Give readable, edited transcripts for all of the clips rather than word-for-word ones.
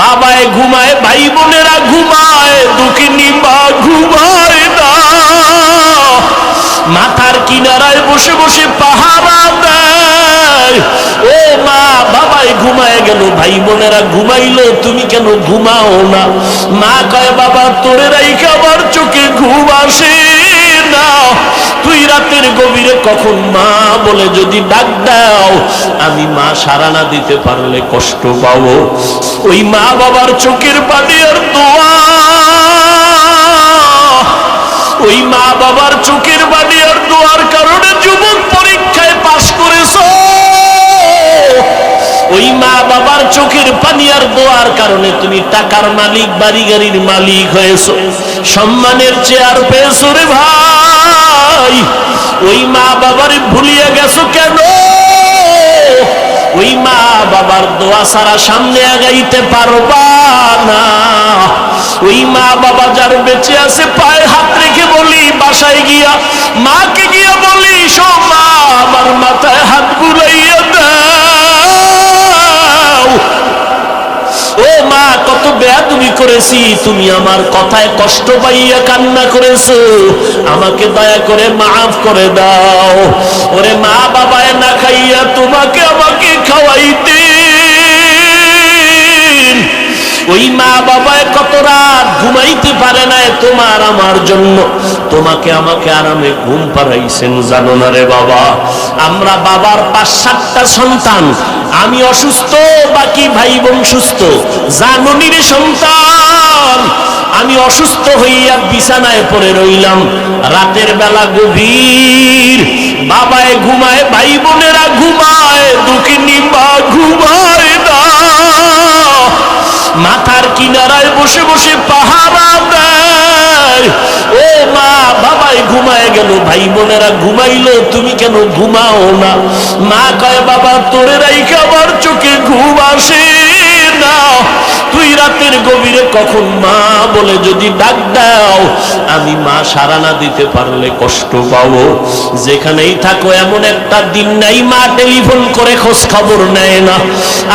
বাবায় ঘুমায়, ভাই বোনেরা ঘুমায়, দুঃখিনী মা ঘুমায় না, মাথার কিনারায় বসে বসে পাহারা দেয়। ও মা, বাবায় ঘুমায় গেল, ভাই বোনেরা ঘুমাইলো, তুমি কেন ঘুমাও না? মা কয়, বাবা তোরে রাইখা আমার চোখে ঘুম আসে না, তুই রাতের গভীরে কখন মা বলে যদি ডাক দাও, আমি মা সাড়া না দিতে পারলে কষ্ট পাবো। ওই মা বাবার চোখের পানি আর দোয়া, ওই মা বাবার চোখের পানি আর দোয়ার কারণে যুবক পরীক্ষায় পাশ করেছো। ওই মা বাবার চোখের পানি আর দোয়ার কারণে তুমি টাকার মালিক, বাড়ি গাড়ির মালিক হয়েছো, সম্মানের চেয়ার পেয়েছো রে ভাই। ওই মা বাবার ভুলিয়ে গেছো কেন? ওই মা বাবার দোয়া ছাড়া সামনে আগাইতে পারবা না। ওই মা বাবা যার বেঁচে আছে পায়ে হাত রেখে বলি, বাসায় গিয়া মাকে গিয়া বলি, শো মা, আমার মাথায় হাত বুলাইয়া দাও। ও মা, কত বেয়াদবি করেছি, তুমি আমার কথায় কষ্ট পাইয়া কান্না করেছো, আমাকে দয়া করে মাফ করে দাও। ওরে মা, বাবায় না খাইয়া তোমাকে আমাকে খাওয়াইতে, ওই মা বাবায় কত রাত ঘুমাইতে পারে না তোমার আমার জন্য, তোমাকে আমাকে আরামে ঘুম পাড়াইছেন, জানো না রে বাবা? আমরা বাবার 5-7টা সন্তান, আমি অসুস্থ, বাকি ভাই বোন সুস্থ, জাননি রে সন্তান, আমি অসুস্থ হইয়া বিছানায় পড়ে রইলাম, রাতের বেলা গভীর, বাবায় ঘুমায়, ভাই বোনেরা ঘুমায়, দুঃখিনী মা ঘুমায় না, মাথার কিনারায় বসে বসে পাহারা দেয়। ও মা, বাবায় ঘুমায় গেল, ভাই বোনেরা ঘুমাইলো, তুমি কেন ঘুমাও না? মা কয়, বাবা তোরে রাইখা আমার চোখে ঘুম আসে না, তুই রাতের গভীরে কখন মা বলে যদি ডাক দাও, আমি মা সাড়া না দিতে পারলে কষ্ট পাবো। যেখানেই থাকো এমন একটা দিন নাই মা টেলিফোন করে খোঁজ খবর নেয় না।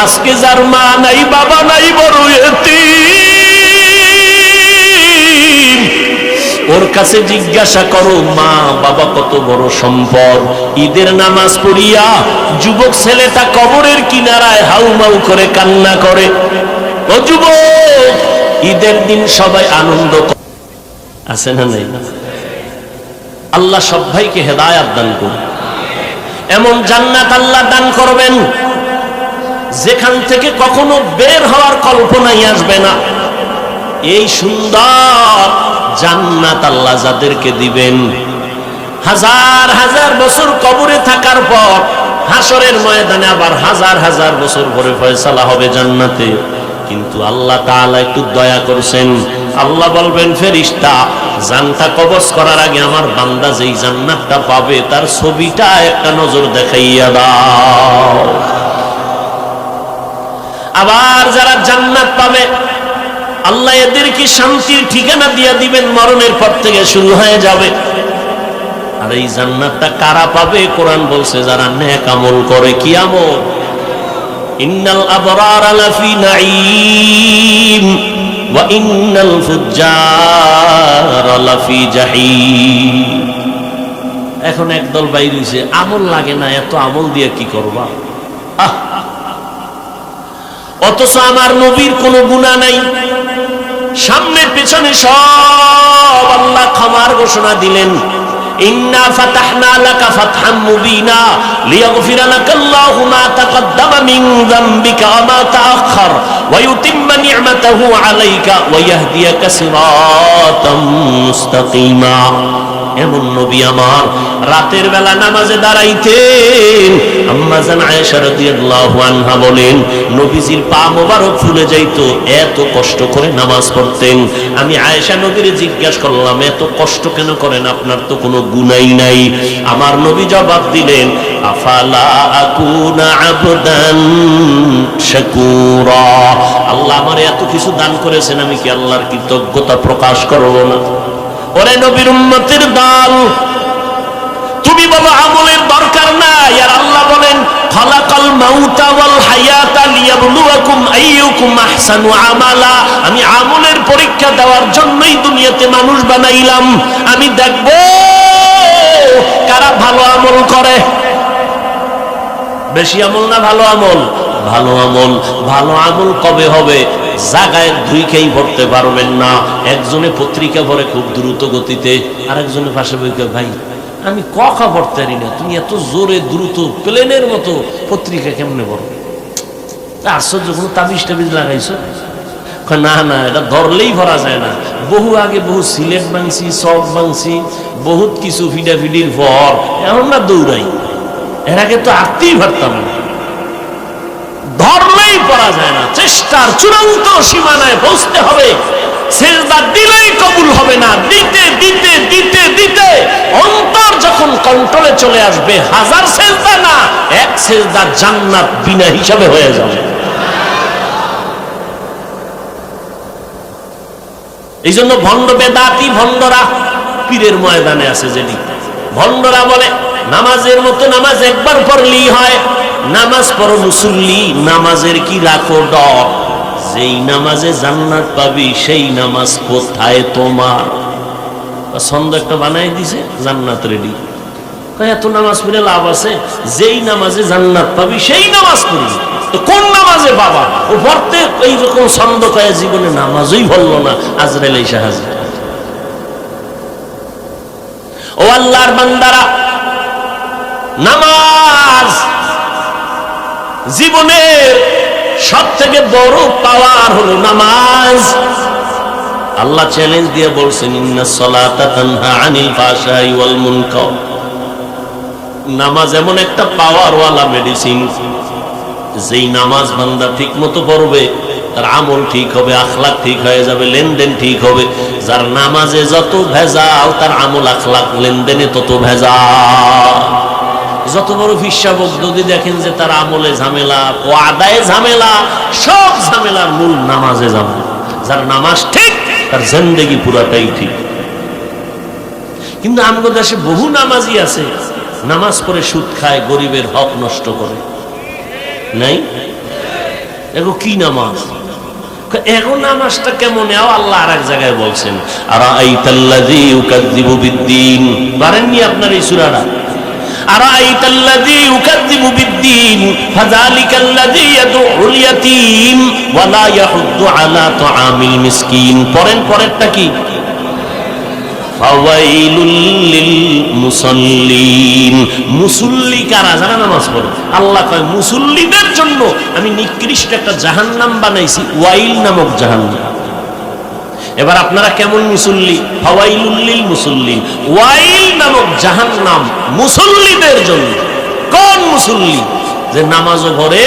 আজকে যার মা নাই, বাবা নাই, বড় এতিম, ওর কাছে জিজ্ঞাসা করো মা বাবা কত বড় সম্পদ। ঈদের নামাজ পড়িয়া যুবক ছেলেটা কবরের কিনারায় হাউমাউ করে কান্না করে। ও যুবক, ঈদের দিন সবাই আনন্দ আছে না নাই? আল্লাহ সব ভাইকে হেদায়াত দান করুন। এমন জান্নাত আল্লাহ দান করবেন যেখান থেকে কখনো বের হওয়ার কল্পনাই আসবে না। এই সুন্দর জান্নাত আল্লাহ যাদেরকে দিবেন, হাজার হাজার বছর কবরে থাকার পর হাসরের ময়দানে আবার হাজার হাজার বছর পরে ফয়সালা হবে জান্নাতে। কিন্তু আল্লাহ তাআলা একটু দয়া করছেন, আল্লাহ বলবেন, ফেরেশতা জানটা কবজ করার আগে আমার বান্দা যেই জান্নাতটা পাবে তার ছবিটা একটা নজর দেখাইয়া দাও। আবার যারা জান্নাত পাবে আল্লাহ এদেরকে শান্তির ঠিকানা দিয়া দিবেন, মরণের পর থেকে শুরু হয়ে যাবে। আর এই জান্নাতটা কারা পাবে? কোরআন বলছে যারা নেক আমল করে। কি আমল? ইন্নাল আবরারা লাফি নাঈম ওয়া ইন্নাল ফুজ্জারা লাফি জাহিম। এখন একদল বাইর হইছে, আমল লাগে না, এত আমল দিয়ে কি করবা? অথচ আমার নবীর কোনো গুনাহ নাই, সামনে পেছনে সব আল্লাহ ক্ষমার ঘোষণা দিলেন। ইন্না ফাতাহনা লাকা ফাতহাম মুবিনা লিয়াগফিরা লাকাল্লাহু মা তাকদ্দামা মিন যামবিকা ওয়া মা তাআখার ওয়া ইউতিম্মা নি'মাতাহু আলাইকা ওয়া ইয়াহদিয়াকা সিরাতাম মুস্তাকিমা। এমন নবী আমার রাতের বেলা নামাজে দাঁড়াইতেন। আম্মা জান আয়েশা রাদিয়াল্লাহু আনহা বলেন, নবীজির পা মোবারক ফুলে যাইতো, এত কষ্ট করে নামাজ পড়তেন। আমি আয়েশা নবীরে জিজ্ঞাসা করলাম, এত কষ্ট কেন করেন? আপনার তো কোনো গুনাহ নাই। আমার নবী জবাব দিলেন, আফালা আকুনা আবদান শাকুরা। আল্লাহ আমার এত কিছু দান করেছেন, আমি কি আল্লাহর কৃতজ্ঞতা প্রকাশ করব না? ওরে নবীর উম্মতের দল, তুমি বলো আমলের দরকার নাই, আর আল্লাহ বলেন খালাকাল মাউতা ওয়াল হায়াতা লিয়াবলুয়াকুম আইয়ুকুম আহসানু আমালা। আমি আমলের পরীক্ষা দেওয়ার জন্যই দুনিয়াতে মানুষ বানাইলাম। আমি দেখব কারা ভালো আমল করে। বেশি আমল না ভালো আমল? ভালো আমল। ভালো আমল কবে হবে? জায়গায় দুইকেই পড়তে পারবেন না। একজনে পত্রিকা পড়ে খুব দ্রুত গতিতে, আর একজনে পাশে বইকে, ভাই আমি কথা পড়তে পারি না, তুমি এত জোরে দ্রুত প্লেনের মতো পত্রিকা কেমনে পড়ো? আশ্চর্য, কোনো তাবিজ টাবিজ লাগাইছো? না না, এটা ধরলেই ভরা যায় না। বহু আগে বহু সিলেট ভাঙছি, চক ভাঙছি, বহুত কিছু ফিডাফিডির পর এখন না দৌড়াই। এর আগে তো আত্মীয় পারতাম না, ধরলেই পড়া যায় না। চেষ্টার চূড়ান্ত সীমানায় পৌঁছতে হবে। সেজদা দিলেই কবুল হবে না, দিতে দিতে দিতে দিতে অন্তর যখন কন্ট্রোলে চলে আসবে, হাজার সেজদা না, এক সেজদা জান্নাত বিনা হিসাবে হয়ে যাবে। এই জন্য ভণ্ড বেদাতি ভণ্ডরা পীরের ময়দানে আছে। যেটি ভণ্ডরা বলে নামাজের মতো নামাজ একবার পড়লেই হয়, নামাজ পড়ো মুসল্লি, নামাজের কি রাখো ডর, যেই নামাজে জান্নাত পাবি সেই নামাজ কোথায় তোমার? ছন্দ একটা বানাই দিছে, জান্নাত রেডি। এত নামাজ পড়ে লাভ আছে? যেই নামাজে জান্নাত পাবি সেই নামাজ পড়ি। তো কোন নামাজে বাবা? ও পড়তে এইরকম ছন্দ কয়ে জীবনে নামাজই ভরলো না, আজরাইল এসে হাজির। ও আল্লাহর বান্দারা, নামাজ জীবনের সব থেকে বড় পাওয়ার হলো নামাজ। আল্লাহ চ্যালেঞ্জ দিয়ে বলছেন, ইন্নাস সালাতা তানহা আনিল ফাহশাই ওয়াল মুনকার। নামাজ এমন একটা পাওয়ারওয়ালা মেডিসিন, যেই নামাজ বান্দা ঠিক মতো পড়বে তার আমল ঠিক হবে, আখলাক ঠিক হয়ে যাবে, লেনদেন ঠিক হবে। যার নামাজে যত ভেজাল, তার আমল আখলাক লেনদেনে তত ভেজাল। যত বড় ফিসাবক যদি দেখেন যে তার আমলে ঝামেলা, ও আদায়ে ঝামেলা, সব ঝামেলার মূল নামাজে ঝামেলা। যার নামাজ ঠিক, তার জিন্দেগি পুরাটাই ঠিক। কিন্তু আমাদের দেশে বহু নামাজি আছে, নামাজ পড়ে সুদ খায়, গরিবের হক নষ্ট করে। নাই এগো কি নামাজ? এগো নামাজটা কেমন? আল্লাহ আর এক জায়গায় বলছেন, আরাআইতাল্লাযী ইউকাযযিবু বিদ্দীন। পারেননি আপনার এই সূরাটা? আরাআইতাল্লাযী ইউকাযযিবু বিদ্দীন ফাযালিকাল্লাযী ইয়াদউল ইয়াতীম ওয়া লা ইয়াহুদ্দু আলা তুআমিল মিসকিন। পরেন, পরেরটা কি? ফাওয়াইলুল লিল মুসাল্লিন। মুসল্লি কারা? যারা নামাজ পড়ে। আল্লাহ কয় মুসল্লিদের জন্য আমি নিকৃষ্ট একটা জাহান্নাম বানাইছি, ওয়াইল নামক জাহান্নাম। এবার আপনারা কেমন মুসল্লি? ফাওয়াইলুল লিল মুসাল্লিন, ওয়াইল নামক জাহান্নাম মুসল্লিদের জন্য। কোন মুসল্লি? যে নামাজও পড়ে,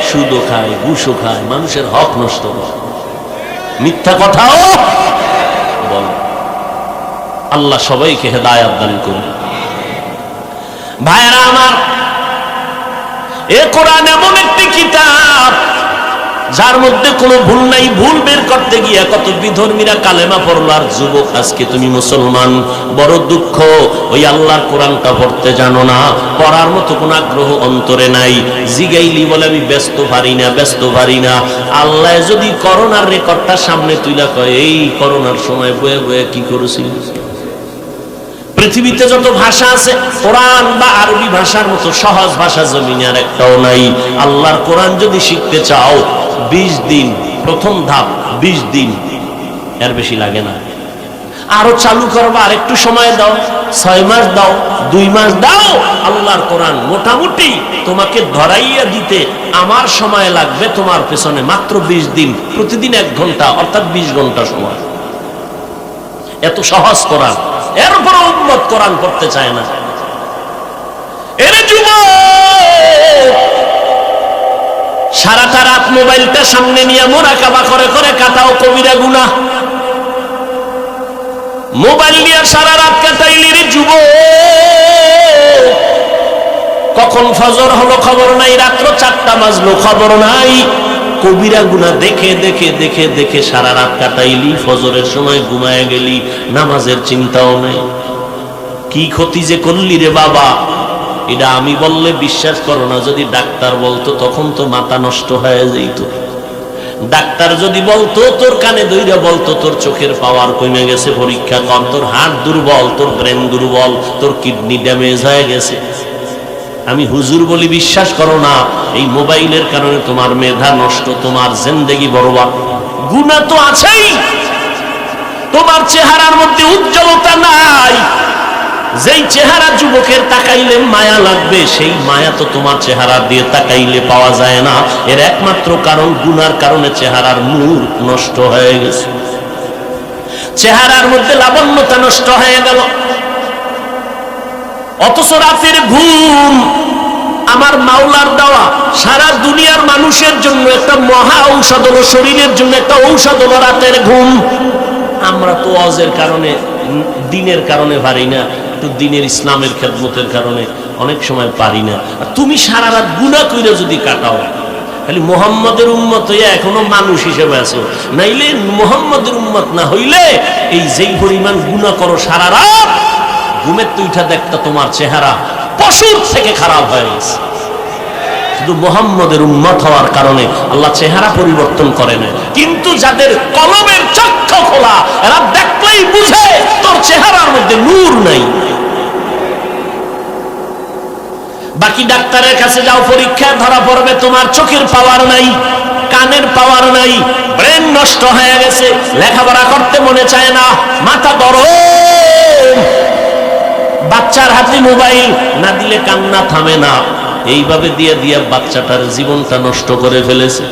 সুদও খায়, ঘুষও খায়, মানুষের হক নষ্ট করে, মিথ্যা কথাও বলে। আল্লাহ সবাইকে হেদায়েত দান করুন। ভাইরা আমার, এ কোরআন এমন একটি কিতাব যার মধ্যে কোনো ভুল নাই। ভুল বের করতে গিয়ে কত বিধর্মীরা কালেমা পড়লো, আর যুবক আজকে তুমি মুসলমান। বড় দুঃখ, ওই আল্লাহর কোরআনটা পড়তে জানো না, পড়ার মতো কোনো আগ্রহ অন্তরে নাই। জিগাইলি বলে আমি ব্যস্ত পারি না, ব্যস্ত পারি না। আল্লাহ যদি করোনার রেকর্ডটা সামনে তুইলা কয়, এই করোনার সময় বয়ে বয়ে কি করেছিল? পৃথিবীতে যত ভাষা আছে, কোরআন বা আরবি ভাষার মতো সহজ ভাষা জমিনে আর একটাও নাই। আল্লাহর কোরআন যদি শিখতে চাও 20 দিন, প্রথম ধাপ 20 দিন, এর বেশি লাগে না। আরো চালু করবা, আর একটু সময় দাও, 6 মাস দাও, 2 মাস দাও। আল্লাহর কোরআন মোটামুটি তোমাকে ধরাইয়া দিতে আমার সময় লাগবে তোমার পেছনে মাত্র 20 দিন, প্রতিদিন 1 ঘন্টা, অর্থাৎ 20 ঘন্টা সময়। এত সহজ কোরআন, এর উপর উম্মত কোরআন পড়তে চায় না। এর যুবক সারাটা রাত মোবাইলটা সামনে নিয়ে মুরাকাবা করে করে কাটাও কবিরা গুনাহ। মোবাইল নিয়ে সারা রাত কাটাইলি রে যুবক, কখন ফজর হলো খবর নাই, রাত্র 4টা বাজলো খবর নাই। কবিরা গুনাহ দেখে দেখে দেখে দেখে সারা রাত কাটাইলি, ফজরের সময় ঘুমায় গেলি, নামাজের চিন্তাও নাই। কি ক্ষতি যে করলি রে বাবা! এটা আমি বললে বিশ্বাস করো না, যদি ডাক্তার বলতো তখন তো মাথা নষ্ট হয়ে যেত। ডাক্তার যদি বলতো, তোর কানে দইরা বলতো তোর চোখের পাওয়ার কমে গেছে, পরীক্ষা কর, তোর হার্ট দুর্বল, তোর ব্রেন দুর্বল, তোর কিডনি ড্যামেজ হয়ে গেছে। আমি হুজুর বলি বিশ্বাস করো না, এই মোবাইলের কারণে তোমার মেধা নষ্ট, তোমার জিন্দেগি বরবাদ। গুনাহ তো আছেই, তোমার চেহারার মধ্যে উজ্জ্বলতা নাই। যেই চেহারা যুবকের তাকাইলে মায়া লাগবে, সেই মায়া তো তোমার চেহারা দিয়ে তাকাইলে পাওয়া যায় না। এর একমাত্র কারণ গুনার কারণে চেহারার নূর নষ্ট হয়ে গেছে, চেহারার মধ্যে লাবণ্যতা নষ্ট হয়ে গেল। অথচ রাতের ঘুম আমার মাওলার দেওয়া, সারা দুনিয়ার মানুষের জন্য একটা মহা ঔষধ হলো, শরীরের জন্য একটা ঔষধ হলো রাতের ঘুম। আমরা তো ওয়াজের কারণে, দিনের কারণে পারি না, একটু দিনের ইসলামের খেদমতের কারণে অনেক সময় পারি না। তুমি সারা রাত গুনাহ কইরা যদি কাটাও, খালি মুহাম্মদের উম্মত হইয়া এখনো মানুষ হিসেবে আছো, নাইলে মুহাম্মদের উম্মত না হইলে এই যেই পরিমাণ গুনাহ করো সারা রাত, ঘুমের তো উঠা দেখতা তোমার চেহারা পশুর থেকে খারাপ হয়ে গেছে। শুধু মুহাম্মদের উম্মত হওয়ার কারণে আল্লাহ চেহারা পরিবর্তন করে না, কিন্তু যাদের কলবের চক্ষু খোলা, এরা দেখলেই বুঝে তোর চেহারার মধ্যে নূর নাই। বাকি ডাক্তারের কাছে যাও, পরীক্ষায় ধরা পড়বে তোমার চোখের পাওয়ার নাই, কানের পাওয়ার নাই, ব্রেন নষ্ট হয়ে গেছে, লেখাপড়া করতে মনে চায় না, মাথা গরম। বাচ্চার হাতে মোবাইল না দিলে কান্না থামে না, এইভাবে দিয়ে দিয়ে বাচ্চাটার জীবনটা নষ্ট করে ফেলেছে।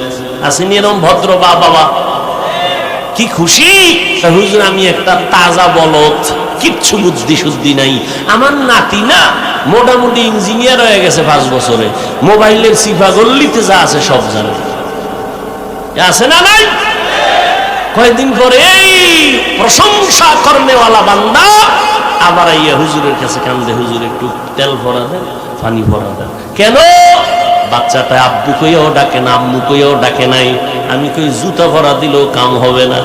আসেনি এরকম ভদ্র বাবা, কি খুশি হুজুর, আমি একটা তাজা বলদ, কিচ্ছু বুদ্ধি শুদ্ধি নাই, আমার নাতি না মোটামুটি ইঞ্জিনিয়ার হয়ে গেছে 5 বছরে, মোবাইলের সিফা গল্লিতে যা আছে সব জানে। আছে না নাই? কয়েকদিন পরে এই প্রশংসা করনেওয়ালা বান্দা আবার আইয়া হুজুরের কাছে কান্দে, হুজুর একটু তেল ভরা দেন, পানি ভরা দেন। কেন? বাচ্চাটা আব্বু কইয়াও ডাকে না, আম্মু কইয়াও ডাকে নাই। আমি কই জুতা ভরা দিলেও কাম হবে না,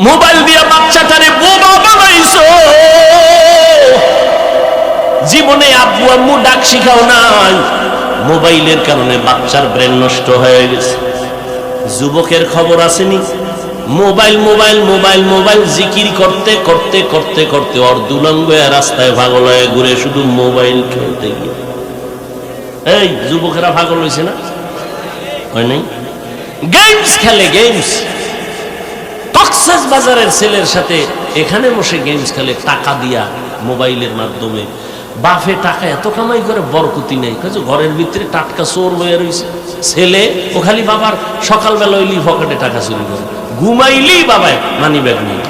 মোবাইল দিয়া বাচ্চাটারে বোমা বানাইছো। জীবনে আব্বু আম্মু ডাক শিখাও নাই, মোবাইলের কারণে বাচ্চার ব্রেন নষ্ট হয়ে গেছে। যুবকের খবর আসেনি, মোবাইল মোবাইল মোবাইল মোবাইল জিকির করতে করতে করতে করতে ওর দুলঙ্গ রাস্তায় পাগল হয়ে ঘুরে, শুধু মোবাইল খেলতে গিয়ে। এই যুবকেরা পাগল হয়েছে না? হয় নাই? গেমস খেলে, গেমস। কক্সেস বাজারের ছেলের সাথে এখানে বসে গেমস খেলে টাকা দিয়া, মোবাইলের মাধ্যমে। বাপে টাকা এত কামাই করে বরকতি নেই, ঘরের ভিতরে টাটকা চোর হয়ে রয়েছে। ছেলে ও খালি বাবার সকালবেলা ওইলি পকেটে টাকা চুরি করে, ঘুমাইলি বাবায় মানি ব্যাগ নিয়ে,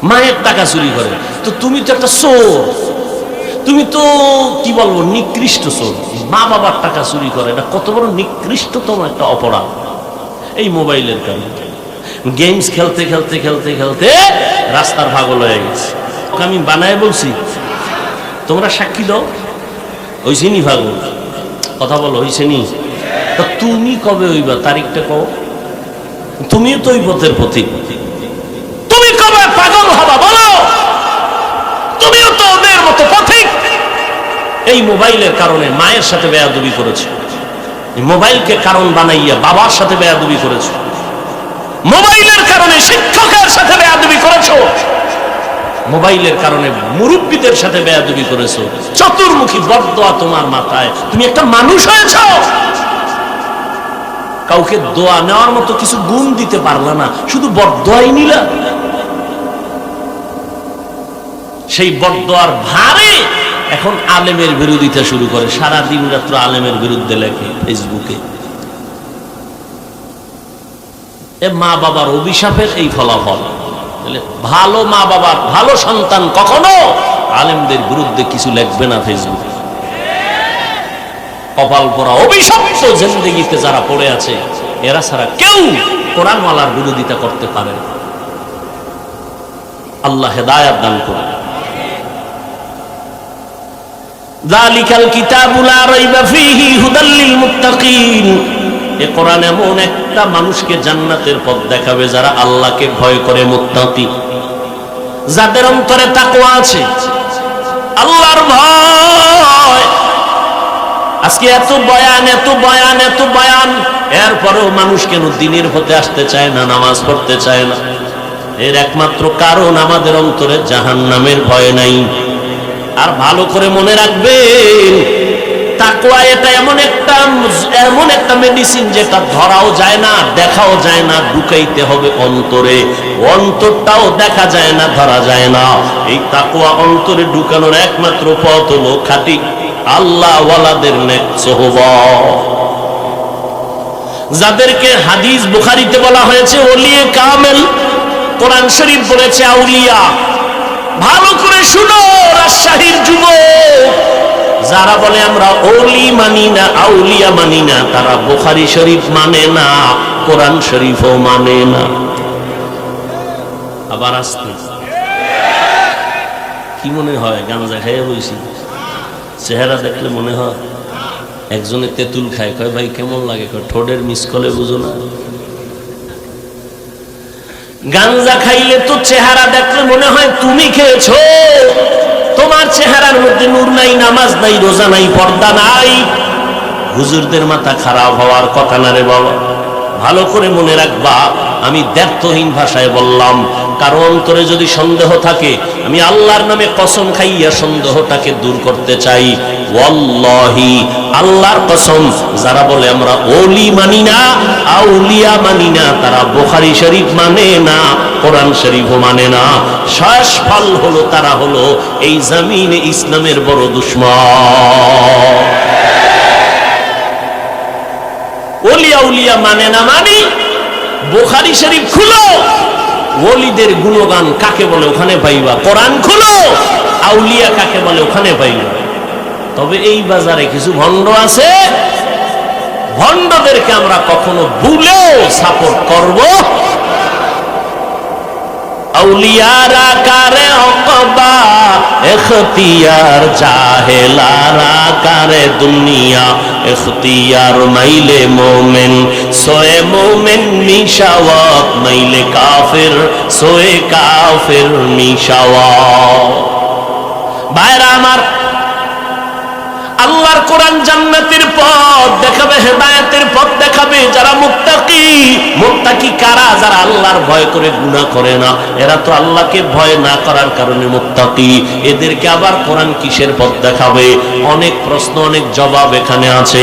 মায়ের টাকা চুরি করে। তো তুমি তো একটা চোর, তুমি তো কি বলবো নিকৃষ্ট চোর। মা বাবার টাকা চুরি করে, এটা কত বড় নিকৃষ্টতম একটা অপরাধ। এই মোবাইলের কারণে গেমস খেলতে খেলতে খেলতে খেলতে রাস্তার পাগল হয়ে গেছে। আমি বানায় বলছি, তোমরা সাক্ষী দাও, হইছে নি পাগল? কথা বলো, হইছে নি? তুমি কবে হইবা, তারিখটা কও। তুমিও তো ওই পথের প্রতীক, তুমি কবে পাগল হবা বলো? তুমিও তো ওদের মতো পথিক। এই মোবাইলের কারণে মায়ের সাথে বেয়াদবি করেছে, মোবাইলকে কারণ বানাইয়া বাবার সাথে বেয়াদবি করেছো, মোবাইলের কারণে শিক্ষকের সাথে বেয়াদবি করেছো, মোবাইলের কারণে মুরব্বীদের সাথে বেয়াদবি করেছো। চতুর্মুখী বদদোয়া তোমার মাথায়। তুমি একটা মানুষ হয়েছ, কাউকে দোয়া নেওয়ার মতো কিছু গুণ দিতে পারলা না, শুধু বদদোয়াই নিলা। সেই বদদোয়ার ভারে এখন আলেমের বিরোধিতা শুরু করে, সারা দিন রাত্র আলেমের বিরুদ্ধে লেখে ফেসবুকে। মা বাবার অভিশাপের এই ফলাফল। ভালো মা বাবার, ভালো সন্তান কখনো আলেমদের বিরুদ্ধে কিছু লিখবে না ফেসবুকে। কপাল পরা অভিশপ্ত জিন্দেগিতে যারা পড়ে আছে, এরা ছাড়া কেউ কোরআনওয়ালার বিরোধিতা করতে পারে না। আল্লাহ হেদায়েত দান করুন। যালিকাল কিতাবু লা রাইবা ফীহি হুদাল লিল মুত্তাকিন। এ কোরআন এমন একটা মানুষকে জান্নাতের পথ দেখাবে যারা আল্লাহকে ভয় করে, মুত্তাকি, যাদের অন্তরে তাকওয়া আছে, আল্লাহর ভয়। আজকে এত বয়ান এত বয়ান এত বয়ান, এরপরেও মানুষ কেন দিনের পথে আসতে চায় না, নামাজ পড়তে চায় না? এর একমাত্র কারণ আমাদের অন্তরে জাহান্নামের ভয় নাই। আর ভালো করে মনে রাখবেন, তাকওয়া এটা এমন একটা মেডিসিন যেটা ধরাও যায় না, দেখাও যায় না, ঢুকাইতে হবে অন্তরে। অন্তরটাও দেখা যায় না, ধরা যায় না। এই তাকওয়া অন্তরে ঢুকানোর একমাত্র পথ হলো খাঁটি আল্লাহ ওয়ালাদের নেক সোহবত, যাদেরকে হাদিস বুখারীতে বলা হয়েছে ওলিয়ে কামেল, কোরআন শরীফ বলেছে আউলিয়া। ভালো করে শুনো রাজশাহীর যুবক, যারা বলে আমরা ওলি মানি না, আউলিয়া মানি না, তারা বুখারী শরীফ মানে না, কোরআন শরীফও মানে না। আবার আসতে কি মনে হয়? গাঁজা খাইয়া বইছি, চেহারা দেখলে মনে হয় একজনে তেঁতুল খায়, কয় ভাই কেমন লাগে? কয় ঠোঁটের মিস কলে বুঝো না। গাঁজা খাইলে তো চেহারা দেখলে মনে হয় তুমি খেয়েছো, তোমার চেহারার মধ্যে নূর নাই, নামাজ নাই, রোজা নাই, পর্দা নাই। হুজুরদের মাথা খারাপ হওয়ার কথা না রে বাবা। ভালো করে মনে রাখবা, আমি দ্ব্যর্থহীন ভাষায় বললাম, কারো অন্তরে যদি সন্দেহ থাকে, আমি আল্লাহর নামে কসম খাইয়া সন্দেহটাকে দূর করতে চাই। ওয়াল্লাহি, আল্লাহর কসম, যারা বলে আমরা ওলি মানি না, আউলিয়া মানি না, তারা বুখারী শরীফ মানে না, কোরআন শরীফও মানে না। শেষ ফল হলো তারা হলো এই জমিনে ইসলামের বড় দুশমন। ওলি আউলিয়া মানে না মানি, বুখারী শরীফ খুলো, ওলিদের গুণগান কাকে বলে ওখানে পাইবা। কোরআন খুলো, আউলিয়া কাকে বলে ওখানে পাইবা। তবে এই বাজারে কিছু ভণ্ড আছে, ভণ্ডদেরকে আমরা কখনো ভুলেও সাপোর্ট করব। আউলিয়ারা কারে অকবা এখতিয়ার, জাহেলারা কারে দুনিয়া এখতিয়ার। মাইলে মোমেন সোয়ে মোমেন মিশাওয়াত, মাইলে কাফের সোয়ে কাফের মিশাওয়াত। ভাইরা আমার, আল্লাহর কোরআন জান্নাতের পথ দেখাবে, হেদায়েতের পথ দেখাবে। যারা মুত্তাকি, মুত্তাকি কারা? যারা আল্লাহর ভয় করে গুনাহ করে না। এরা তো আল্লাহকে ভয় না করার কারণে মুত্তাকি। এদেরকে আবার কোরআন কিসের পথ দেখাবে? অনেক প্রশ্ন, অনেক জবাব এখানে আছে।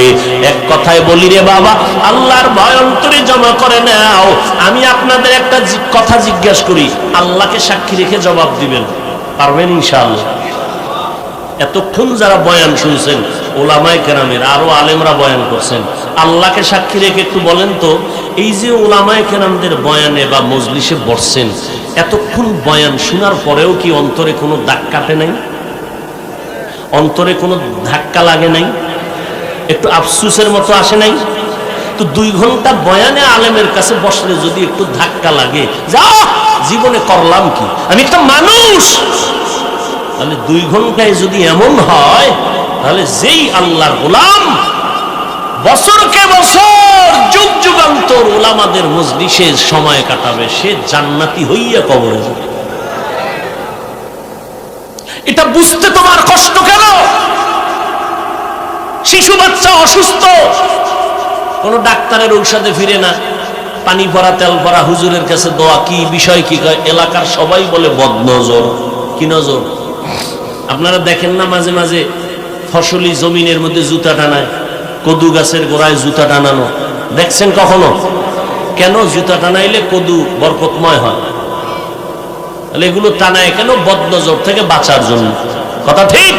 এক কথায় বলি রে বাবা, আল্লাহর ভয় অন্তরে জমা করে নাও। আমি আপনাদের একটা কথা জিজ্ঞাসা করি, আল্লাহকে সাক্ষী রেখে জবাব দিবেন, পারবেন ইনশাআল্লাহ? এতক্ষণ যারা বয়ান শুনছেন, ওলামায়ে কেরামের আরো আলেমরা বয়ান করছেন, আল্লাহকে সাক্ষী রেখে একটু বলেন তো, এই যে ওলামায়ে কেরামদের বয়ানে বা মজলিসে বসছেন, এতক্ষণ বয়ান শোনার পরেও কি অন্তরে কোনো দাগ কাটে নাই? অন্তরে কোনো ধাক্কা লাগে নাই? একটু আফসোসের মতো আসে নাই? তো 2 ঘন্টা বয়ানে আলেমের কাছে বসলে যদি একটু ধাক্কা লাগে, যা জীবনে করলাম কি, আমি একটা মানুষ, তাহলে 2 ঘন্টায় যদি এমন হয়, তাহলে যেই আল্লাহর গোলাম বছরকে বছর যুগ যুগান্তর ওলামাদের মজলিসে সময় কাটাবে, সে জান্নাতি হইয়া কবরে যাবে। এটা বুঝতে তোমার কষ্ট কেন? শিশু বাচ্চা অসুস্থ, কোন ডাক্তারের ঔষধে ফিরে না, পানি ভরা তেল ভরা হুজুরের কাছে দোয়া, কি বিষয় কি কয়? এলাকার সবাই বলে বদনজর। কি নজর? আপনারা দেখেন না মাঝে মাঝে ফসলি জমিনের মধ্যে জুতা টানায়, কদু গাছের গোড়ায় জুতা টানানো দেখছেন কখনো? কেন জুতা টানাইলে কদু বরকতময় হয়? তাহলে এগুলো টানায় কেন? বদনজর থেকে বাঁচার জন্য। কথা ঠিক?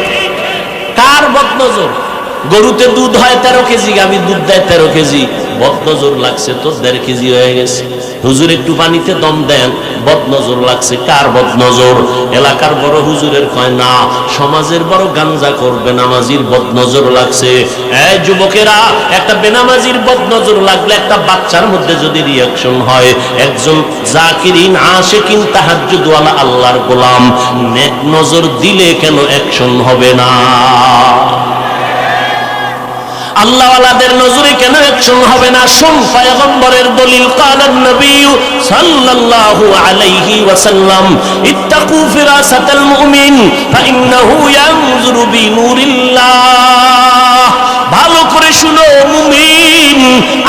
কার বদনজর? গরুতে দুধ হয় 13 কেজি, আমি দুধ দেয় 13 কেজি, বদনজর লাগছে তো 1.5 কেজি হয়ে গেছে। হুজুর একটু পানিতে দম দেন, বদনজর লাগছে। কার বদনজর? এলাকার বড় হুজুরের কয় না, সমাজের বড় গাঞ্জা করবে নামাজির বদনজর লাগছে। এই যুবকেরা, একটা বেনামাজির বদনজর লাগলে একটা বাচ্চার মধ্যে যদি রিয়াকশন হয়, একজন জাকিরিন আশিকিন তাহাজ্জুদওয়ালা আল্লাহর গোলাম নেক নজর দিলে কেন অ্যাকশন হবে না? আল্লাহওয়ালাদের নজরে কেন অ্যাকশন হবে না? শুন পয়গম্বরের দলিল, কালান নবী সাল্লাল্লাহু আলাইহি ওয়াসাল্লাম, ইত্তাকু ফিরাসাতাল মুমিন ফাইন্নাহু ইয়ানজুরু বিনুরিল্লাহ। ভালো করে শুনো মুমিন,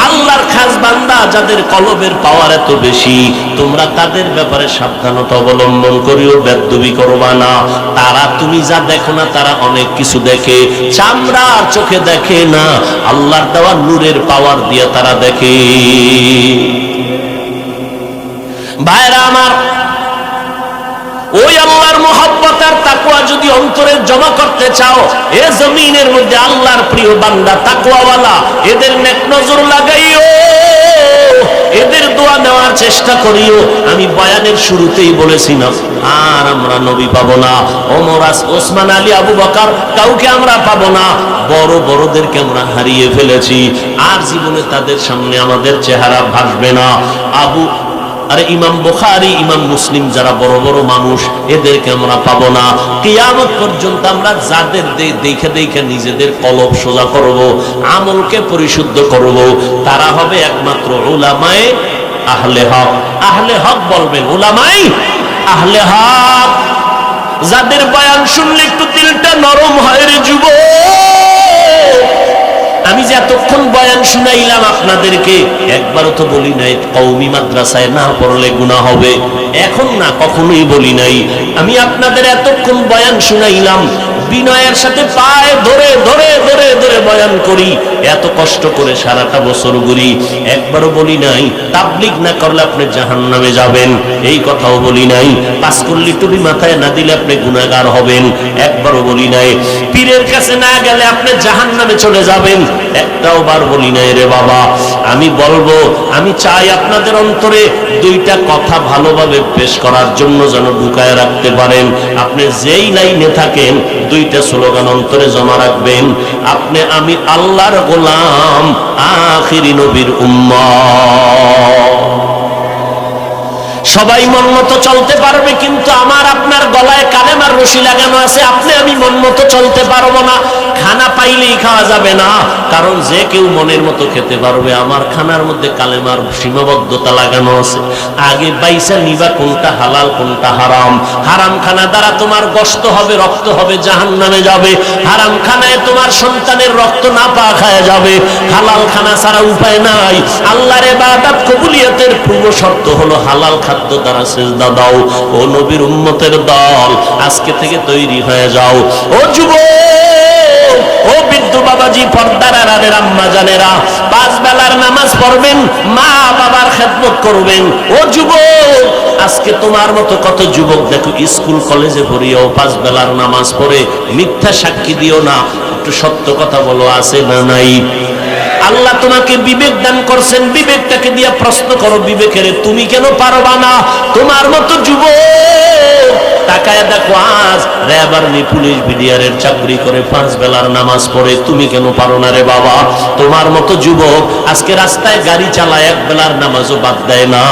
আল্লাহর খাস বান্দা যাদের কলবের পাওয়ার এত বেশি, তোমরা তাদের ব্যাপারে সাবধানতা অবলম্বন করিও, বেয়াদবি করবা না। তারা তুমি যা দেখো না, তারা অনেক কিছু দেখে, চামড়ার চোখে দেখে না, আল্লাহর দেওয়া নূরের পাওয়ার দিয়ে তারা দেখে। ভাইরা আমার, ওই আল্লাহর মুহাব্বত আর তাকওয়া যদি অন্তরে জমা করতে চাও, এ জমিনের মধ্যে আল্লাহর প্রিয় বান্দা তাকওয়াওয়ালা, এদের নেক নজর লাগাইও, এদের দোয়া নেওয়ার চেষ্টা করিও। আমি বয়ানের শুরুতেই বলেছিলাম, আর আমরা নবী পাবো না, ওমর, ওসমান আলী, আবু বকর, কাউকে আমরা পাবো না। বড় বড়দেরকে আমরা হারিয়ে ফেলেছি, আর জীবনে তাদের সামনে আমাদের চেহারা ভাসবে না। আরে ইমাম বুখারী, ইমাম মুসলিম, যারা বড় বড় মানুষ, এদেরকে আমরা পাবো না। কিয়ামত পর্যন্ত আমরা যাদের দেখে দেখে নিজেদের কলব সোজা করব, আমলকে পরিশুদ্ধ করব, তারা হবে একমাত্র উলামায়ে আহলে হক। আহলে হক বলবেন, উলামায়ে আহলে হক, যাদের বয়ান শুনলে একটু দিলটা নরম হয় রে যুবক। আমি যে এতক্ষণ বয়ান শুনাইলাম আপনাদেরকে, একবারও তো বলি নাই কওমি মাদ্রাসায় না পড়লে গুনাহ হবে, এখন না, কখনোই বলি নাই। আমি আপনাদের এতক্ষণ বয়ান শুনাইলাম, বিনয়ের সাথে পায়ে ধরে ধরে ধরে ধরে বয়ান করি, এত কষ্ট করে সারাটা বছর ঘুরি, একবারও বলি নাই তাবলীগ না করলে আপনি জাহান্নামে যাবেন, এই কথাও বলি নাই। পাস করলে টুপি মাথায় না দিলে আপনি গুনাহগার হবেন, একবারও বলি নাই। পীরের কাছে না গেলে আপনি জাহান্নামে চলে যাবেন, একটাও বার বলি নাই রে বাবা। আমি বলবো, আমি চাই আপনাদের অন্তরে দুইটা কথা ভালোভাবে পেশ করার জন্য যেন ঢুকায় রাখতে পারেন। আপনি যেই লাইনে থাকেন, দুইটা স্লোগান অন্তরে জমা রাখবেন, আপনি আমি আল্লাহর গোলাম, আখিরি নবীর উম্মত। সবাই মন মতো চলতে পারবে, কিন্তু আমার আপনার গলায় কালেমার রশি লাগানো আছে, আপনি আমি মন মতো চলতে পারবো না। খানা পাইলেই খাওয়া যাবে না, কারণ যে কেউ মনের মতো খেতে পারবে, আমার খানার মধ্যে কালেমার সীমাবদ্ধতা লাগানো আছে। আগে বাইসা নিবা কোনটা হালাল কোনটা হারাম। হারাম খানা দ্বারা তোমার গোশত হবে, রক্ত হবে, জাহান্নামে যাবে। হারাম খানায় তোমার সন্তানের রক্ত না পা খায় যাবে। হালাল খানা ছাড়া উপায় নাই। আল্লাহর ইবাদত কবুলিয়তের পূর্ব শর্ত হলো হালাল খাদ্য দ্বারা সিজদা দাও। ও নবীর উম্মতের দল, আজকে থেকে তৈরি হয়ে যাও। ও যুবক, ও বৃদ্ধ বাবাজি, পর্দার আড়ালের আম্মা জানেরা, 5 বেলার নামাজ পড়বেন, মা বাবার খেদমত করবেন। ও যুবক, আজকে তোমার মতো কত যুবক দেখো স্কুল কলেজে পড়িও 5 বেলার নামাজ পড়ে, মিথ্যা সাক্ষী দিও না, একটু সত্য কথা বলো, আছে না নাই? আল্লাহ তোমাকে বিবেক দান করছেন, বিবেকটাকে দিয়ে প্রশ্ন করো, বিবেকের তুমি কেন পারবা না? তোমার মতো যুবক তাকায় দেখো, আজ র্যাব আর্মি পুলিশ বিডিআরের চাকরি করে 5 বেলার নামাজ পড়ে, তুমি কেন পারো না রে বাবা? তোমার মতো যুবক আজকে রাস্তায় গাড়ি চালায়, 1 বেলার নামাজও বাদ দেয় না।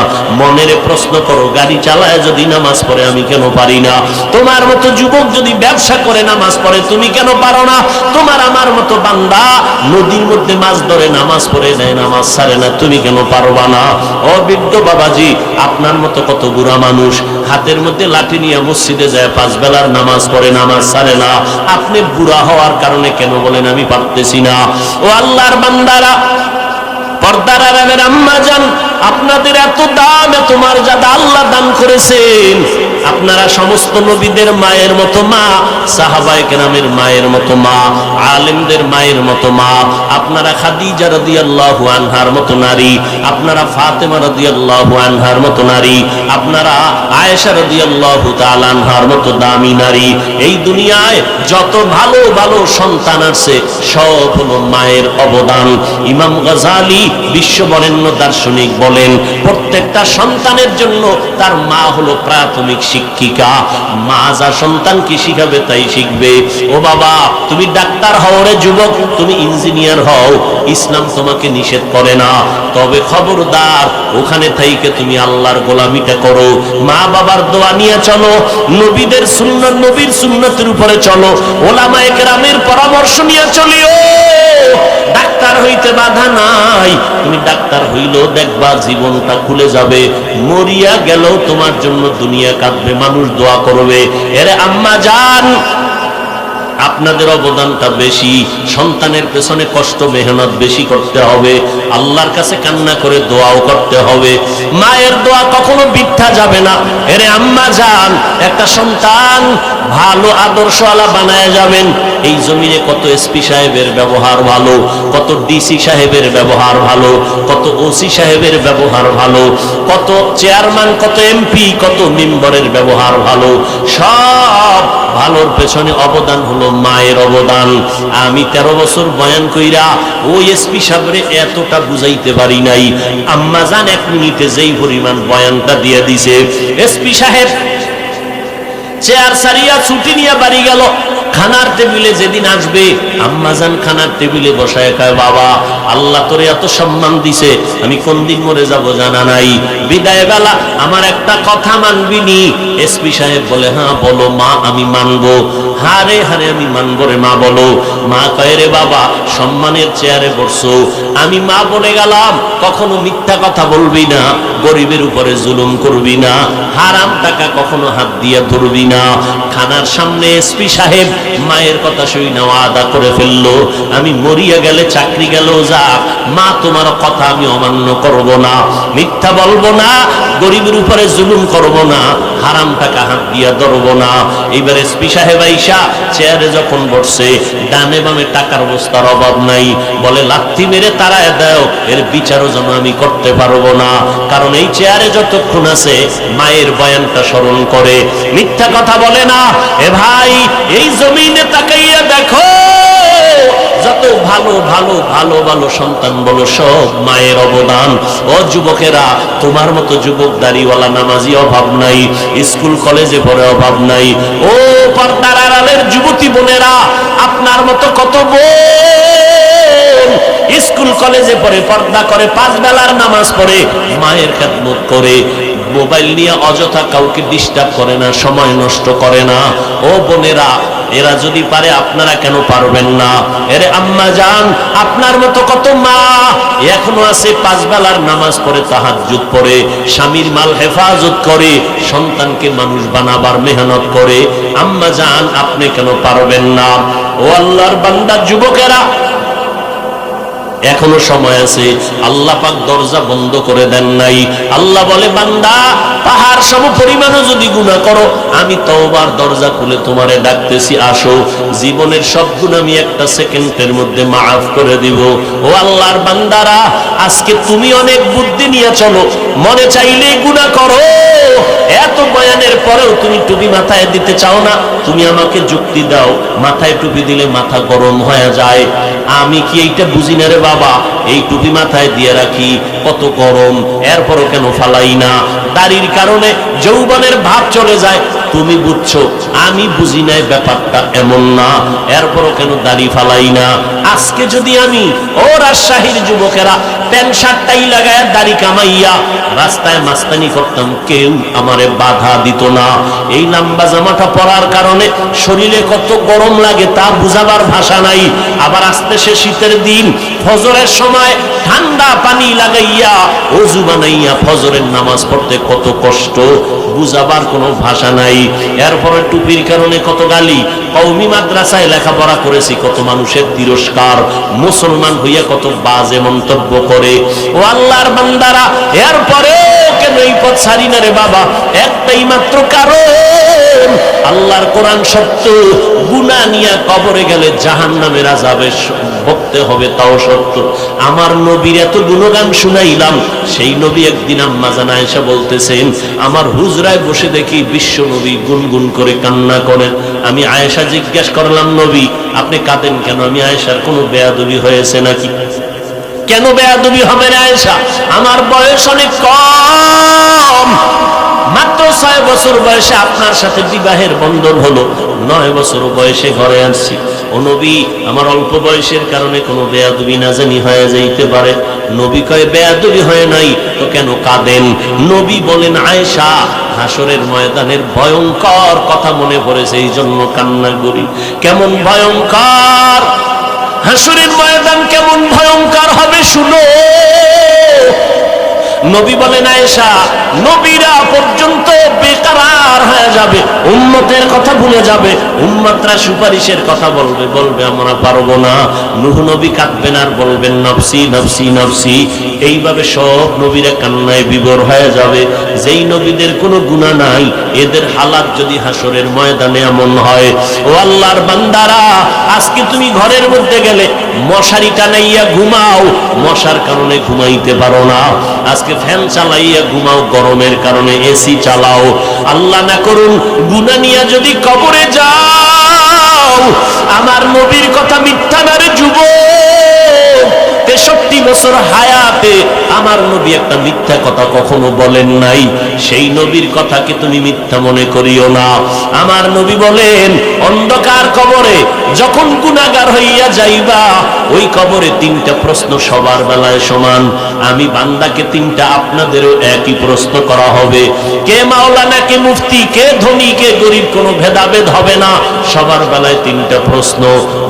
মনের প্রশ্ন করো, গাড়ি চালায় যদি নামাজ পড়ে, আমি কেন পারি না? তোমার মতো যুবক যদি ব্যবসা করে নামাজ পড়ে, তুমি কেন পারো না? তোমার আমার মতো বান্দা নদীর মধ্যে মাছ ধরে নামাজ পড়ে নেয়, নামাজ ছাড়ে না, তুমি কেন পারবা না? ও বৃদ্ধ বাবাজি, আপনার মতো কত বুড়া মানুষ হাতের মধ্যে লাঠি নিয়ে মসজিদে যায়, 5 বেলার নামাজ পড়ে, নামাজ ছাড়ে না। আপনি বুড়া হওয়ার কারণে কেন বলেন আমি পারতেছি না? ও আল্লাহর বান্দারা, পর্দার আড়ালের আম্মা জান, আপনাদের এত দাম, এত মর্যাদা আল্লাহ দান করেছেন। আপনারা সমস্ত নবীদের মায়ের মতো মা, সাহাবায়ে কেরামের মায়ের মতো মা, আলেমদের মায়ের মতো মা। আপনারা খাদিজা রাদিয়াল্লাহু আনহার মতো নারী, আপনারা ফাতেমা রাদিয়াল্লাহু আনহার মতো নারী, আপনারা আয়েশা রাদিয়াল্লাহু তাআলা আনহার মতো দামি নারী। এই দুনিয়ায় যত ভালো ভালো সন্তান আছে, সব হলো মায়ের অবদান। ইমাম গাজ্জালী বিশ্ববরেণ্য দার্শনিক বলেন, প্রত্যেকটা সন্তানের জন্য তার মা হলো প্রাথমিক শিক্ষিকা। মা যা সন্তানকে শিখাবে তাই শিখবে। ও বাবা, তুমি ডাক্তার হও রে যুবক, তুমি ইঞ্জিনিয়ার হও, ইসলাম তোমাকে নিষেধ করে না। তবে খবরদার ওখানে থাইকে তুমি আল্লাহর গোলামিটা করো, মা বাবার দোয়া নিয়ে চলো, নবীদের সুন্নাত, নবীর সুন্নতের উপরে চলো, ওলামায়ে কেরামের পরামর্শ নিয়ে চলিও। ডাক্তার হইতে বাধা নাই, তুমি ডাক্তার হইলেও দেখবা জীবনটা খুলে যাবে, মরিয়া গেলেও তোমার জন্য দুনিয়া কাঁদবে, মানুষ দোয়া করবে। এরে আম্মা জান, আপনাদের অবদানটা বেশি, সন্তানের পেছনে কষ্ট মেহনত বেশি করতে হবে, আল্লাহর কাছে কান্না করে দোয়াও করতে হবে। মায়ের দোয়া কখনো বৃথা যাবে না। এরে আম্মা জান, একটা সন্তান ভালো আদর্শওয়ালা বানায় যাবেন। এই জমিনে কত এসপি সাহেবের ব্যবহার ভালো, কত ডিসি সাহেবের ব্যবহার ভালো, কত ওসি সাহেবের ব্যবহার ভালো, কত চেয়ারম্যান, কত এমপি, কত মেম্বারের ব্যবহার ভালো। সব ভালোর পেছনে অবদান হলো মায়ের অবদান। আমি 13 বছর বয়ান কইরা ওই এসপি সাহেবরে এতটা বুঝাইতে পারি নাই। আম্মা জান 1 মিনিটে যেই পরিমাণ বয়ানটা দিয়ে দিছে। এসপি সাহেব চেয়ার সারিয়া ছুটি নিয়ে বাড়ি গেল। খানার টেবিলে যেদিন আসবে, আম্মাজান খানার টেবিলে বসায় কয়, বাবা আল্লাহ তোরে এত সম্মান দিছে, আমি কোন দিন মরে যাব জানা নাই, বিদায় বেলা আমার একটা কথা মানবি নি? এসপি সাহেব বলে, হ্যাঁ বলো মা, আমি মানবো। হারে হারে আমি মানবো রে মা, বলো। মা কয়, রে বাবা সম্মানের চেয়ারে বসছো, আমি মা বলে গেলাম কখনো মিথ্যা কথা বলবি না, গরিবের উপরে জুলুম করবি না, হারাম টাকা কখনো হাত দিয়ে ধরবি না। খানার সামনে এসপি সাহেব মায়ের কথা শুই না ওয়াদা করে ফেললো, আমি মরিয়া গেলে চাকরি গেল যা, মা তোমার কথা আমি অমান্য করব না, মিথ্যা বলবো না, গরিবের উপরে জুলুম করব না, হারাম টাকা হাত দিয়া ধরব না। এইবার এসপি সাহেব আইসা চেয়ারে যখন বসছে, ডানে বামে টাকার বস্তার অভাব নাই, বলে লাথি মেরে তাড়ায় দাও, এর বিচারও যেন আমি করতে পারবো না, কারণ এই চেয়ারে যতক্ষণ আছে মায়ের বয়ানটা স্মরণ করে, মিথ্যা কথা বলে না। এ ভাই, এই জমিনে তাকাইয়া দেখো, যত ভালো ভালো ভালো ভালো সন্তান বলো, সব মায়ের অবদান। ও যুবকেরা, তোমার মতো যুবক দাড়িওয়ালা নামাজি অভাব নাই, স্কুল কলেজে পড়ে অভাব নাই। ও পর্দার আড়ালের যুবতী বোনেরা, আপনার মতো কত বোন স্কুল কলেজে পড়ে, পর্দা করে, 5 বেলার নামাজ পড়ে, মায়ের খেদমত করে, মোবাইল নিয়ে অযথা কাউকে ডিস্টার্ব করে না, সময় নষ্ট করে না। ও বোনেরা, এরা যদি পারে আপনারা কেন পারবেন না? এরে আম্মা জান, আপনার মতো কত মা এখনো আছে 5 বেলার নামাজ পড়ে, তাহাজ্জুদ পড়ে, স্বামীর মাল হেফাজত করে, সন্তানকে মানুষ বানাবার মেহনত করে। আম্মা জান, আপনি কেন পারবেন না? ও আল্লাহর বান্দা যুবকেরা, এখনো সময় আছে, আল্লাহ পাক দরজা বন্ধ করে দেন নাই। আল্লাহ বলে, বান্দা পাহাড় সম পরিমাণও যদি গুনাহ করো, আমি তওবার দরজা খুলে তোমারে ডাকতেছি, আসো, জীবনের সব গুনাহ আমি 1 সেকেন্ডের মধ্যে মাফ করে দিব। ও আল্লাহর বান্দারা, আজকে তুমি অনেক বুদ্ধি নিয়ে চলো, মনে চাইলেই গুনাহ করো। এত বয়ানের পরেও তুমি টুপি মাথায় দিতে চাও না। তুমি আমাকে যুক্তি দাও, মাথায় টুপি দিলে মাথা গরম হয়ে যায়। আমি কি এইটা বুঝি না রে বাবা? এই টুপি মাথায় দিয়ে রাখি, কত গরম, এরপরও কেন ফালাই না? দাড়ির কারণে যৌবনের ভাব চলে যায়। তুমি বুঝছো, আমি বুঝি নাই ব্যাপারটা এমন না, এরপরও কেন দাড়ি ফালাই না? আজকে যদি আমি, ও রাজশাহীর যুবকেরা, প্যান্ট শার্টটাই লাগায় দাড়ি কামাইয়া রাস্তায় মাস্তানি করতাম, কেউ আমারে বাধা দিত না। এই লম্বা জামাটা পরার কারণে শরীরে কত গরম লাগে তা বুঝাবার ভাষা নাই। আবার আসতেছে শীতের দিন, ফজরের সময় ঠান্ডা পানি লাগাইয়া ওযু বানাইয়া ফজরের নামাজ পড়তে কত কষ্ট, বুঝাবার কোনো ভাষা নাই। এরপরে টুপির কারণে কত গালি, কওমি মাদ্রাসায় লেখাপড়া করেছি, কত মানুষের তিরস্কার, মুসলমান হইয়া কত বাজে মন্তব্য করে। ও আল্লাহর বান্দারা, এরপরে কেন এই পথ ছাড়ি না রে বাবা? একটাই মাত্র কারণ, আল্লাহর কোরআন সত্য, গুনাহ নিয়ে কবরে গেলে জাহান্নামের আযাবে ভুগতে হবে তাও সত্য। আমার নবীর এত গুণগান শুনাইলাম, সেই নবী একদিন আম্মা জান আয়েশা বলতেছেন, আমার হুজরায় বসে দেখি বিশ্ব নবী গুনগুন করে কান্না করেন। আমি আয়েশা জিজ্ঞাসা করলাম, নবী আপনি কাঁদেন কেন? আমি আয়েশার কোনো বেয়াদবি হয়েছে নাকি? কেন বেয়াদবি হবে না আয়েশা? আমার বয়স অনেক কম, মাত্র 6 বছর বয়সে আপনার সাথে বিবাহের বন্ধন হলো, 9 বছর বয়সে ঘরে আসছি। ও নবী, আমার অল্প বয়সের কারণে কোনো বেয়াদবি না জানি হয়ে যাইতে পারে। নবী কয় বেয়াদবি হয় নাই তো কেন কাঁদেন? নবী বলেন আয়েশা, হাসরের ময়দানের ভয়ঙ্কর কথা মনে পড়েছে, এই জন্য কান্না করি। কেমন ভয়ঙ্কর হাসরের ময়দান, কেমন ভয়ঙ্কর হবে শুনো। নবী বলেন আয়েশা, নবীরা পর্যন্ত বেকারার হয়ে যাবে, উম্মতের কথা ভুলে যাবে, উম্মতরা সুপারিশের কথা বলবে, বলবে আমরা পারবো না। নূহ নবী কাঁদবেন আর বলবেন নফসি নফসি নফসি। এইভাবে সব নবীরা কান্নায় বিভোর হয়ে যাবে। যেই নবীদের কোনো গুনাহ নাই, এদের হালাত যদি হাসরের ময়দানে এমন হয়, ও আল্লাহর বান্দারা, আজকে তুমি ঘরের মধ্যে গেলে মশারি টানাইয়া ঘুমাও, মশার কারণে ঘুমাইতে পারো না। আজকে ফ্যান চালাইয়া ঘুমাও, গরমের কারণে এসি চালাও। আল্লাহ না করুন গুনাহ নিয়ে যদি কবরে যাও, আমার নবীর কথা মিথ্যা না রে যুবক। 63 বছর হায়াতে আমার নবী একটা মিথ্যা কথা কখনো বলেন নাই। সেই নবীর কথাকে তুমি মিথ্যা মনে করিও না। আমার নবী বলেন, অন্ধকার কবরে যখন গুনাহগার হইয়া যাইবা, ওই কবরে 3টা প্রশ্ন সবার বেলায় সমান। আমি বান্দাকে 3টা, আপনাদেরও একই প্রশ্ন করা হবে। কে মাওলানা, কে মুফতি, কে ধনী, কে গরিব, কোনো ভেদাভেদ হবে না। সবার বেলায় 3টা প্রশ্ন।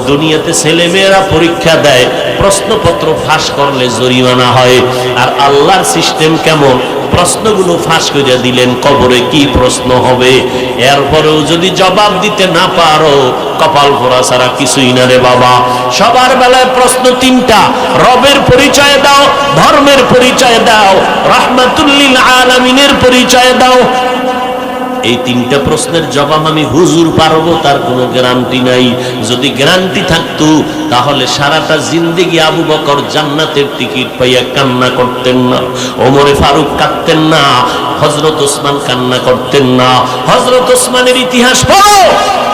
দুনিয়াতে ছেলে মেয়েরা পরীক্ষা দেয়, প্রশ্নপত্র ফাঁস করলে জরিমানা হয়। আর আল্লাহর সিস্টেম কেমন? প্রশ্নগুলো ফাঁস করে দিলেন, কবরে কি প্রশ্ন হবে। এরপরেও যদি জবাব দিতে না পারো, কপাল পোড়া ছাড়া কিছুই না রে বাবা। সবার বেলায় প্রশ্ন 3টা। রবের পরিচয় দাও, ধর্মের পরিচয় দাও, রাহমাতুল লিল আলামিনের পরিচয় দাও। এই 3টা প্রশ্নের জবাব আমি হুজুর পারবো তার কোনো গ্যারান্টি নাই। যদি গ্যারান্টি থাকতো তাহলে সারাটা জিন্দেগি আবু বকর জান্নাতের টিকিট পাইয়া কান্না করতেন না, ওমরে ফারুক কাঁদতেন না, হযরত ওসমান কান্না করতেন না। হযরত ওসমানের ইতিহাস পড়ো,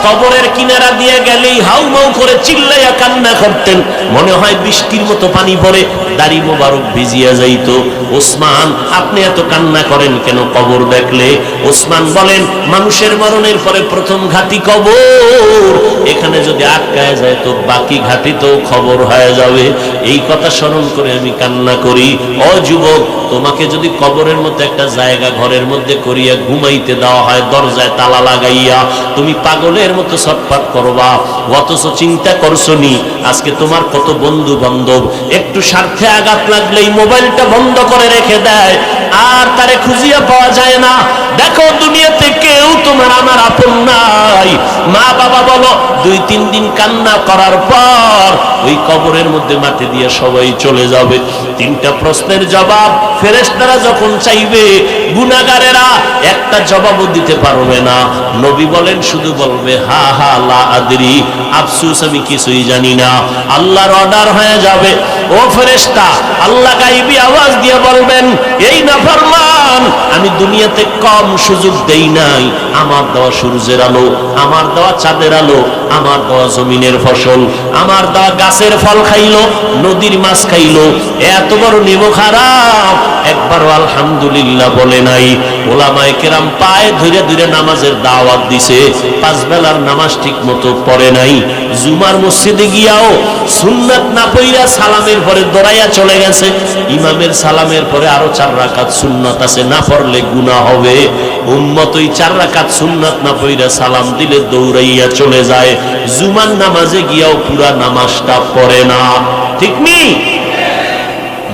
কবরের কিনারা দিয়ে গেলেই হাউমাউ করে চিল্লাইয়া কান্না করতেন। মনে হয় বৃষ্টির মতো পানি পড়ে, দাড়ি মোবারক ভিজিয়া যাইত। ওসমান, আপনি এত কান্না করেন কেন কবর দেখলে? ওসমান বলেন, মানুষের মরণের পরে প্রথম ঘাটি কবর, এখানে যদি আটকায় যায় তো বাকি ঘাটি তো খবর হয়ে যাবে। এই কথা স্মরণ করে আমি কান্না করি। ও যুবক, তোমাকে যদি কবরের মতো একটা জায়গা ঘরের মধ্যে করিয়া ঘুমাইতে দেওয়া হয়, দরজায় তালা লাগাইয়া, তুমি পাগলের মতো ছটফট করবা। অথচ চিন্তা করছো নি আজকে তোমার কত বন্ধু বান্ধব একটু স্বার্থে আঘাত লাগলেই মোবাইলটা বন্ধ করে রেখে দেয়, আর তারে খুঁজিয়া পাওয়া যায় না। দেখো দুনিয়াতে কেউ তোমার আমার আপন নাই। মা বাবা বলো, 2-3 দিন কান্না করার পর ওই কবরের মধ্যে মাটি দিয়ে সবাই চলে যাবে। 3টা প্রশ্নের জবাব ফেরেশতারা যখন চাইবে, গুনাহগারেরা একটা জবাবও দিতে পারবে না। নবী বলেন, শুধু বলবে হা হা লা আদরি, আফসোস আমি কিছুই জানি না। আল্লাহর অর্ডার হয়ে যাবে, ও ফেরেশতা, আল্লাহ গায়বী আওয়াজ দিয়ে বলবেন, এই নাফরমান, আমি দুনিয়াতে কম সুযোগ দেই নাই। আমার দেওয়া সূর্যের আলো, আমার দেওয়া চাঁদের আলো, আমার দেওয়া জমিনের ফসল, আমার দেওয়া গাছের ফল খাইলো, নদীর মাছ খাইলো, এত বড় নিমখ হারাম, একবারও আলহামদুলিল্লাহ বলে নাই। ওলামায়ে কেরাম পায়ে ধরে ধরে নামাজের দাওয়াত দিছে, 5 বেলার নামাজ ঠিক মতো পড়ে নাই। জুমার মসজিদে গিয়াও সুন্নাত না পড়িয়া সালামের পরে দৌড়াইয়া চলে গেছে। ইমামের সালামের পরে আরো 4 রাকাত সুন্নাত আছে, না পড়লে গুনাহ হবে। উম্মত ওই 4 রাকাত সুন্নাত না পড়িয়া সালাম দিলে দৌড়াইয়া চলে যায়। জুমার নামাজে গিয়াও পুরা নামাজটা পড়ে না, ঠিক নেই?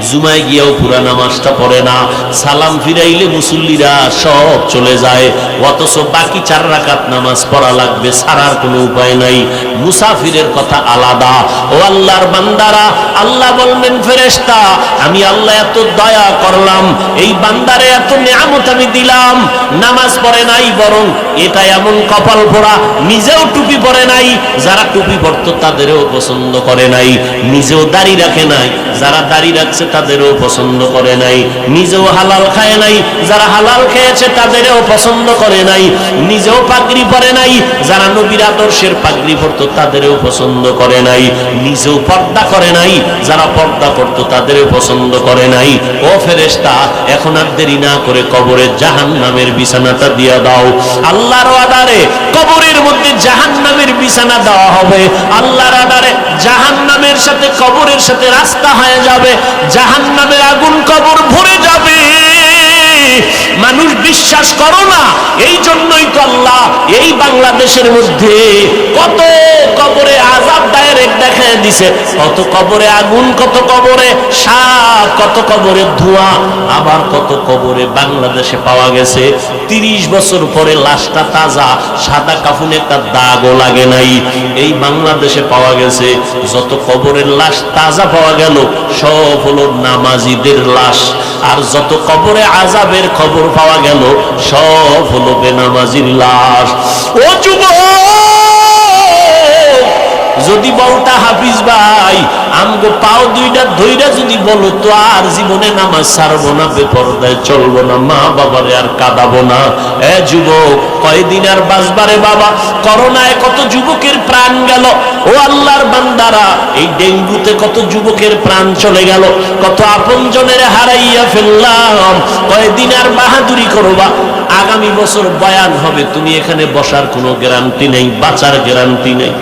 জুমায় গিয়েও পুরা নামাজটা পড়ে না। সালাম ফিরাইলে মুসল্লিরা সব চলে যায়, অথচ বাকি 4 রাকাত নামাজ পড়া লাগবে, ছাড়ার কোনো উপায় নাই। মুসাফিরের কথা আলাদা। ও আল্লাহর বান্দারা, আল্লাহ বলবেন, ফেরেশতা, আমি আল্লাহ এত দয়া করলাম, এই বান্দারে এত নিয়ামত আমি দিলাম, নামাজ পড়ে নাই, বরং এটা এমন কপাল পোড়া, নিজেও টুপি পরে নাই, যারা টুপি পরতো তাদেরও পছন্দ করে নাই, নিজেও দাড়ি রাখে নাই, যারা দাড়ি রাখছে তাদেরও পছন্দ করে নাই, নিজেও হালাল খায় নাই, যারা হালাল খেয়েছে তাদেরও পছন্দ করে নাই, নিজেও পাগড়ি পরে নাই, যারা নবীর আদর্শের পাগড়ি পরতো তাদেরও পছন্দ করে নাই, নিজেও পর্দা করে নাই, যারা পর্দা করতো তাদেরও পছন্দ করে নাই। ও ফেরেশতা, এখন আর দেরি না করে কবরে জাহান্নামের বিছানাটা দিয়া দাও। আল্লাহ আল্লাহর অর্ডারে কবরের মধ্যে জাহান্নামের বিছানা দেওয়া হবে, আল্লাহর অর্ডারে জাহান্নামের সাথে কবরের সাথে রাস্তা হয়ে যাবে, জাহান্নামের আগুন কবর ভরে যাবে। মানুষ বিশ্বাস করো না, এই জন্যই তো আল্লাহ এই বাংলাদেশের মধ্যে কত কবরে আযাব ডাইরেক্ট দেখায় দিছে, কত কবরে আগুন, কত কবরে সাপ, কত কবরে ধোঁয়া, আবার কত কবরে বাংলাদেশে পাওয়া গেছে 30 বছর পরে লাশটা তাজা, সাদা কাফনে একটা দাগও লাগে নাই। এই বাংলাদেশে পাওয়া গেছে যত কবরের লাশ তাজা পাওয়া গেল সব হলো নামাজীদের লাশ, আর যত কবরে আযাবের খবর পাওয়া গেল সব হলো বেনামাজির লাশ। ও যুবক, যদি বলতা হাফিজ ভাই আমগো পাও দুইটা ধইরা যদি বলো তো আর জীবনে নামাজ ছাড়বো না, বেপরদায় চলবো না, মা বাবারে আর কাঁদাবো না। এ যুবক, কয়দিন আর বাঁচবারে বাবা? করোনায় কত যুবকের প্রাণ গেল। ও আল্লাহর বান্দারা, এই ডেঙ্গুতে কত যুবকের প্রাণ চলে গেল, কত আপনজনের হারাইয়া ফেললাম। কয়দিন আর বাহাদুরি করবা? আগামী বছর বয়ান হবে, তুমি এখানে বসার কোনো গ্যারান্টি নেই, বাঁচার গ্যারান্টি নেই।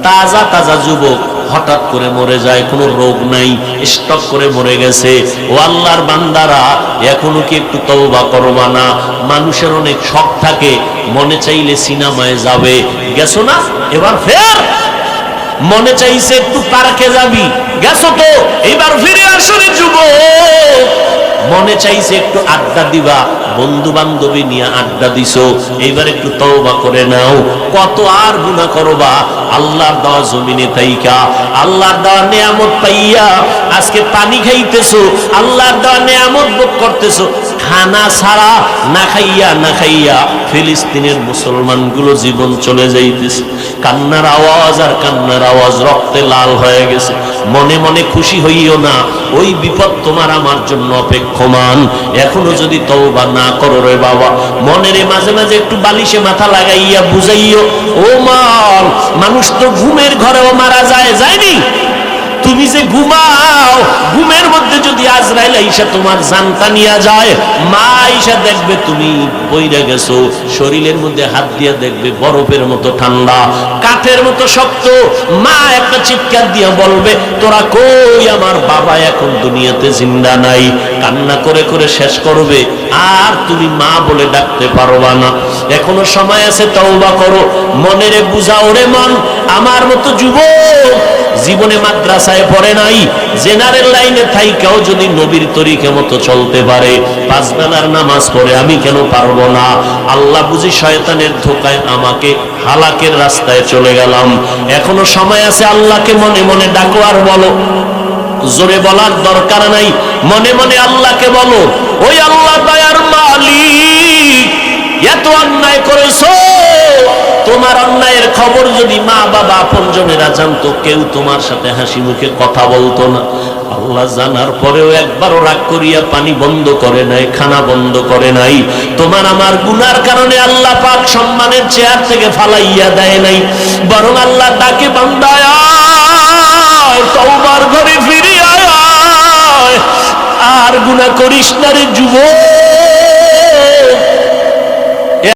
তাজা তাজা যুবক হঠাৎ করে মরে যায়, কোনো রোগ নাই, স্টক করে মরে গেছে। ও আল্লাহর বান্দারা, এখনো কি একটু তওবা করবা না? মানুষের অনেক শখ থাকে, মনে চাইলে সিনেমায় যাবে, গেছো না? এবার ফের মনে চাইছে একটু পার্কে যাবি, গেছো তো, এবার ফিরে আসো রে যুবক। মনে চাইছে একটু আড্ডা দিবা, বন্ধু বান্ধবী নিয়ে আড্ডা দিছো, এইবার একটু তওবা করে নাও। কত আর গুনাহ করবা? আল্লাহর দেওয়া জমিনে তাইকা, আল্লাহর দেওয়া নিয়ামত পাইয়া আজকে পানি খাইতেছো, আল্লাহর দেওয়া নিয়ামত ভোগ করতেছো। খানা ছাড়া না খাইয়া না খাইয়া ফিলিস্তিনের মুসলমানগুলো জীবন চলে যাইতেছে। কান্নার আওয়াজ আর কান্নার আওয়াজ, রক্তে লাল হয়ে গেছে। মনে মনে খুশি হইও না, ওই বিপদ তোমার আমার জন্য অপেক্ষমান। এখনো যদি তওবা না করো রে বাবা, মনের মাঝে মাঝে একটু বালিশে মাথা লাগাইয়া বুঝাইও, ও মাল, মানুষ তো ঘুমের ঘরেও মারা যায়, যায়নি? তুমি যে ঘুমাও, ঘুমের মধ্যে যদি আজরাইল আইসা তোমার জানটা নিয়ে যায়, মা আইসা দেখবে তুমি বইরা গেছো, শরীরের মধ্যে হাত দিয়া দেখবে বরফের মতো ঠান্ডা, কাঠের মতো শক্ত। মা একটা চিৎকার দিয়া বলবে, তোরা কই? আমার বাবা এখন দুনিয়াতে জিন্দা নাই। কান্না করে করে শেষ করবে, আর তুমি মা বলে ডাকতে পারবা না। এখনো সময় আছে, তওবা করো, মনেরে বুঝাও রে মন। আমার মতো যুবক জীবনে মাদ্রাসায় পড়ে নাই, জেনারেল লাইনে থাইকাও যদি নবীর তরিকা মতো চলতে পারে, 5 বেলার নামাজ পড়ে, আমি কেন পারবো না? আল্লাহ বুঝি শয়তানের ধোকায় আমাকে হালাকের রাস্তায় চলে গেলাম। এখনো সময় আছে, আল্লাহকে মনে মনে ডাকো আর বলো। জোরে বলার দরকার নাই, মনে মনে আল্লাহকে বলো, ওই আল্লাহ দয়ার মালিক, এত অন্যায় করেছো, তোমার অন্যায়ের খবর যদি মা বাবা আপনজনেরা জানতো, কেউ তোমার সাথে হাসি মুখে কথা বলতো না। আল্লাহ জানার পরেও একবারও রাগ করিয়া পানি বন্ধ করে নাই, খানা বন্ধ করে নাই। তোমার আমার গুনার কারণে আল্লাহ পাক সম্মানের চেয়ার থেকে ফালাইয়া দেয় নাই, বরং আল্লাহ তাকে বান্দায় তওবার ঘরে ফিরে আয়, আর গুনাহ করিস না রে যুবক।